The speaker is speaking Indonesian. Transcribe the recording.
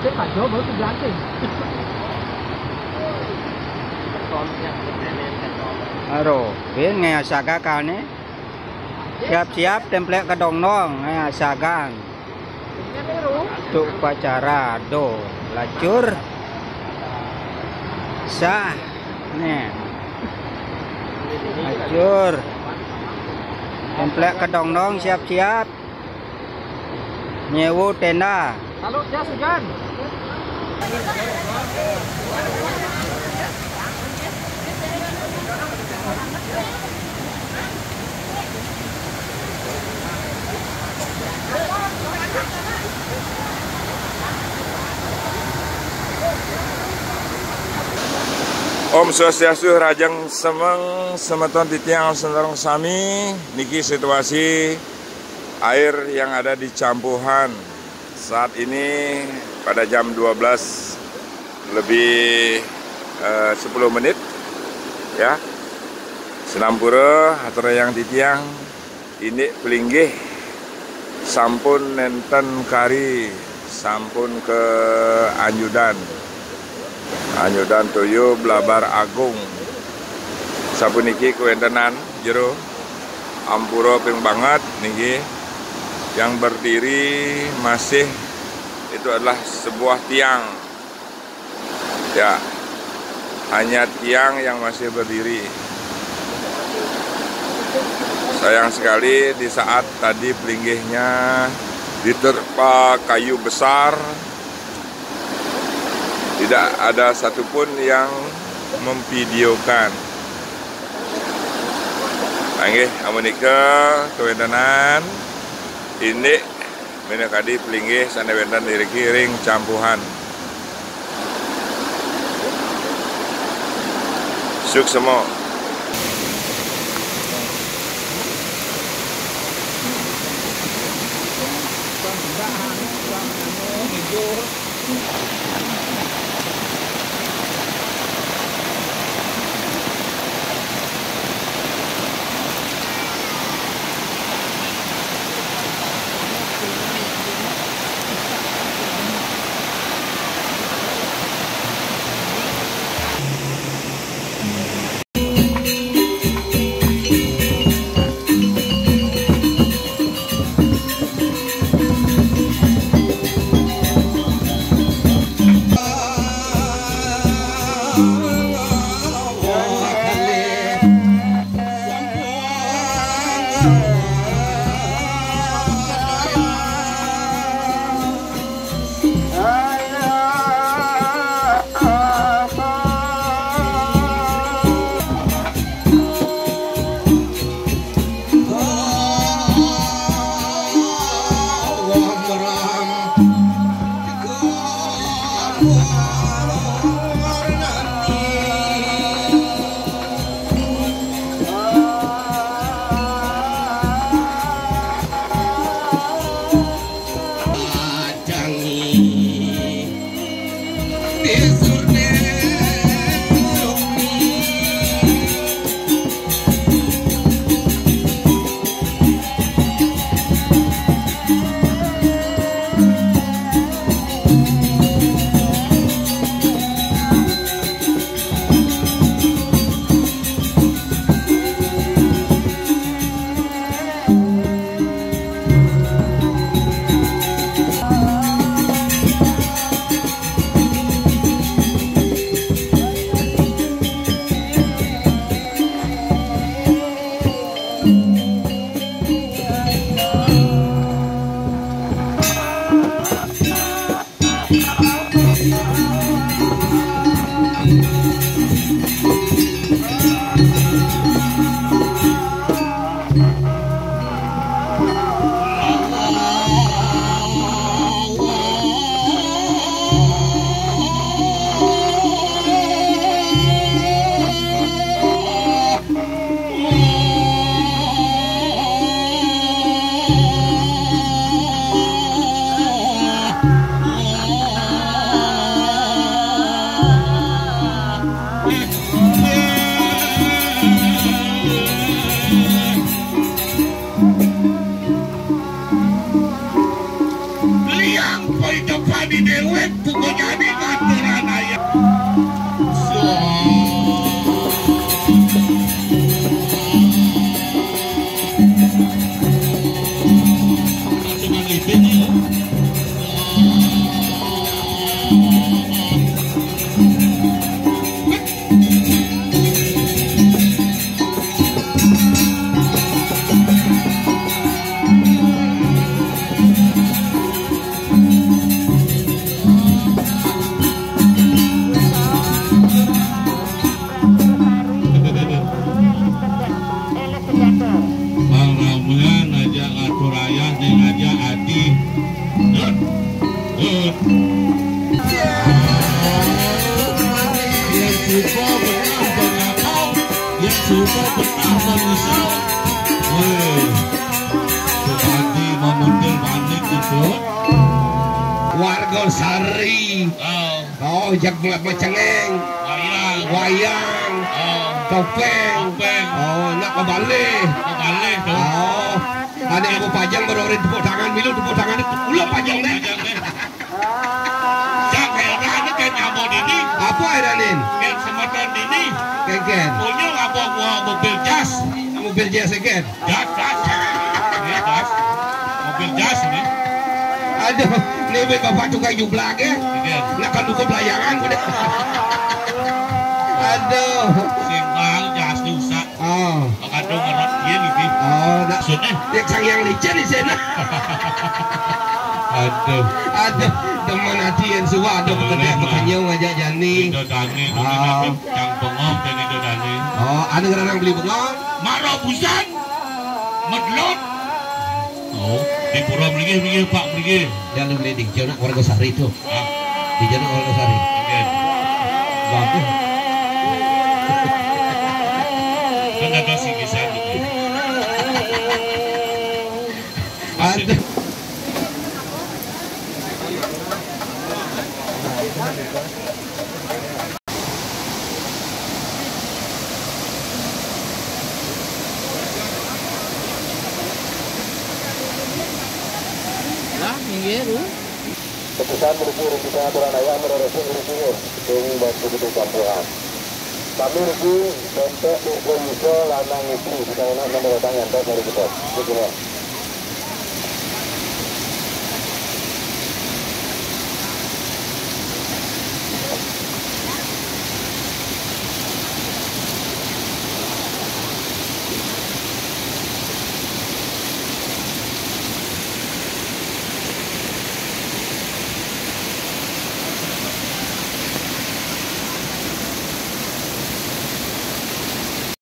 Cái phải chỗ mới cũng dán thì. Aduh, ini sagakan nih. Siap-siap template kedong nong, sagan. Untuk pacara do lacur. Sah. Nih. Lacur. Template kedong nong siap-siap. Nyewu tenda. Halo, ya Sugan. Om Swastiastu, Rajang Semeng, Semeton Titiang Sentarong Sami. Niki situasi air yang ada di Campuhan saat ini pada jam 12 lebih 10 menit ya. Senampura atau yang titiang ini pelinggih sampun nenten kari sampun ke Anyudan Toyo Blabar Agung sapuniki kuentenan jero ampura ping banget niki yang berdiri masih itu adalah sebuah tiang ya, hanya tiang yang masih berdiri. Sayang sekali di saat tadi pelinggihnya diterpa kayu besar, tidak ada satupun yang memvideokan. Nggih, amunika kewendanan ini menekadi pelinggih sanewendan kiring Campuhan. Suksemo. duit tuku jadi aturan aya. Suka pernah menyesal. Tadi memundel balik itu. Warga Sari. Oh, jak mulai cengeng. Wayang. Topeng. Oh, nak kebalik. Tuh. Oh, ada yang mau pajang baru orang tepuk tangan, milu tepuk tangan itu ulah pajang deh. Jak heran kan nyamuk ini. Apa Iranin? Kan sematan ini. Ken. Punya apa gua mobil jas. Mobil jasa Ken. Jas. Ini jas. Mobil jas ini. Aduh, nih bapak tukang jublak ya. Nak kan dukung pelayangan udah. Aduh. Simbang jas rusak. Oh. Kadang ngerot dia gitu. Oh, nak Maksudnya? dia yang licin di sana. Aduh. Teman hati yang suka ada pekerjaan ngajak jani. Itu dani, yang bengong dan itu dani. Oh, ada orang beli bengong. Marah busan, medlot. Oh, di pura beli Pak beli. Jangan beli di Jawa warga Sari itu. Di Jawa warga Sari. Bagus. Kan ada sih bisa gitu. Ada. Lah, minggir lu. Keputusan menuju Rungkita Aturan Ayah menurut Rungkita Dewi Bantu Gede Campuran. Kami rugi bentuk Urgo Yuso Lanang itu. Kita nak nomor tangan dari kita.